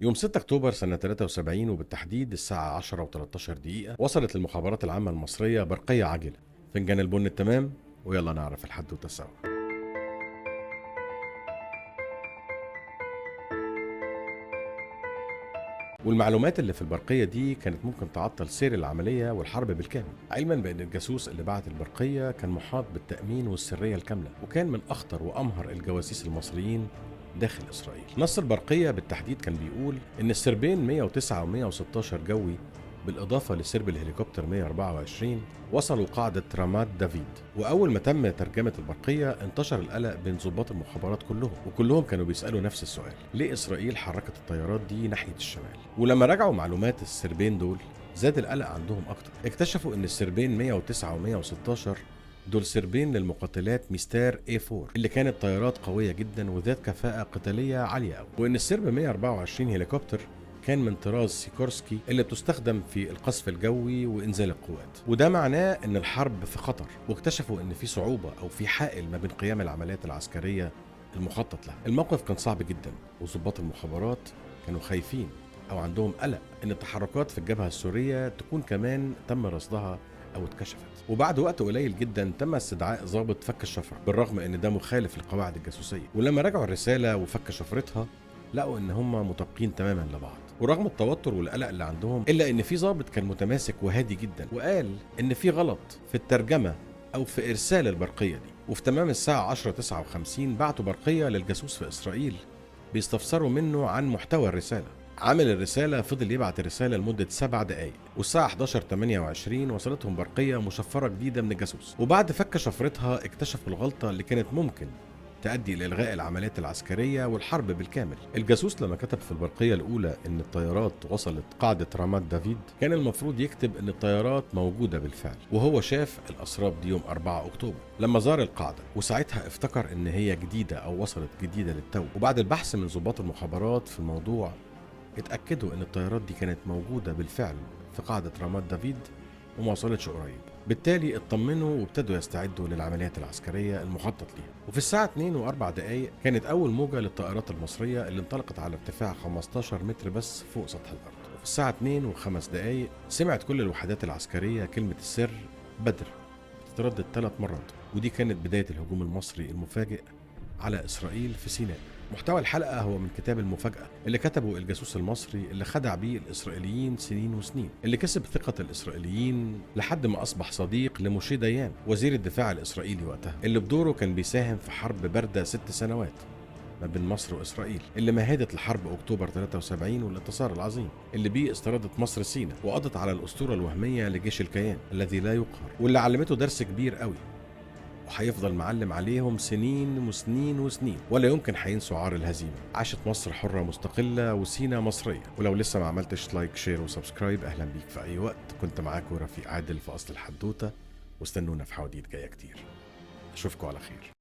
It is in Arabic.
يوم 6 أكتوبر سنة 73 وبالتحديد الساعة 10:13 دقيقة وصلت للمخابرات العامة المصرية برقية عاجلة. فنجان البن التمام، ويلا نعرف الحدوتة سوا. والمعلومات اللي في البرقية دي كانت ممكن تعطل سير العملية والحرب بالكامل، علما بأن الجاسوس اللي بعت البرقية كان محاط بالتأمين والسرية الكاملة، وكان من أخطر وأمهر الجواسيس المصريين داخل إسرائيل. نص البرقية بالتحديد كان بيقول إن السربين 109 و116 جوي بالإضافة لسرب الهليكوبتر 124 وصلوا قاعدة رامات دافيد. وأول ما تم ترجمة البرقية انتشر القلق بين ضباط المخابرات وكلهم كانوا بيسألوا نفس السؤال: ليه إسرائيل حركت الطيارات دي ناحية الشمال؟ ولما راجعوا معلومات السربين دول زاد القلق عندهم أكتر. اكتشفوا إن السربين 109 و116 دول سربين للمقاتلات ميستار A4 اللي كانت طيارات قوية جدا وذات كفاءة قتالية عالية أوي، وإن السرب 124 هليكوبتر كان من طراز سيكورسكي اللي بتستخدم في القصف الجوي وإنزال القوات، وده معناه إن الحرب في خطر. واكتشفوا إن في صعوبة أو في حائل ما بين قيام العمليات العسكرية المخطط لها. الموقف كان صعب جدا، وضباط المخابرات كانوا خايفين أو عندهم قلق إن التحركات في الجبهة السورية تكون كمان تم رصدها أو اتكشفت. وبعد وقت قليل جدا تم استدعاء ضابط فك الشفرة، بالرغم إن ده مخالف للقواعد الجاسوسية. ولما راجعوا الرسالة وفك شفرتها لقوا إن هم مطابقين تماما لبعض. ورغم التوتر والقلق اللي عندهم إلا إن في ضابط كان متماسك وهادي جدا، وقال إن في غلط في الترجمة أو في إرسال البرقية دي. وفي تمام الساعة 10:59 بعتوا برقية للجاسوس في إسرائيل بيستفسروا منه عن محتوى الرسالة. عامل الرسالة فضل يبعت الرسالة لمدة 7 دقايق، والساعة 11:28 وصلتهم برقية مشفرة جديدة من الجاسوس. وبعد فك شفرتها اكتشفوا الغلطة اللي كانت ممكن تؤدي إلى إلغاء العمليات العسكرية والحرب بالكامل. الجاسوس لما كتب في البرقية الأولى إن الطيارات وصلت قاعدة رامات دافيد كان المفروض يكتب إن الطيارات موجودة بالفعل، وهو شاف الأسراب دي يوم 4 أكتوبر لما زار القاعدة، وساعتها افتكر إن هي جديدة أو وصلت جديدة للتو. وبعد البحث من ضباط المخابرات في الموضوع اتأكدوا إن الطيارات دي كانت موجودة بالفعل في قاعدة رامات دافيد وما وصلتش قريب. بالتالي اطمنوا وابتدوا يستعدوا للعمليات العسكرية المخطط ليها. وفي الساعة 2:04 كانت أول موجة للطائرات المصرية اللي انطلقت على ارتفاع 15 متر بس فوق سطح الأرض. وفي الساعة 2:05 سمعت كل الوحدات العسكرية كلمة السر بدر بتتردد 3 مرات، ودي كانت بداية الهجوم المصري المفاجئ على إسرائيل في سيناء. محتوى الحلقة هو من كتاب المفاجأة اللي كتبه الجاسوس المصري اللي خدع بيه الإسرائيليين سنين وسنين، اللي كسب ثقة الإسرائيليين لحد ما أصبح صديق لموشي ديان وزير الدفاع الإسرائيلي وقتها، اللي بدوره كان بيساهم في حرب باردة 6 سنوات ما بين مصر وإسرائيل اللي مهدت لحرب أكتوبر 73 والانتصار العظيم اللي بيه استردت مصر سيناء وقضت على الأسطورة الوهمية لجيش الكيان الذي لا يقهر، واللي علمته درس كبير قوي وهيفضل معلم عليهم سنين وسنين وسنين، ولا يمكن هينسوا عار الهزيمة. عاشت مصر حرة مستقلة وسينا مصرية. ولو لسه ما عملتش لايك شير وسبسكرايب أهلا بيك في أي وقت. كنت معاكم رفيق عادل في أصل الحدوتة، واستنونا في حواديت جاية كتير. أشوفكم على خير.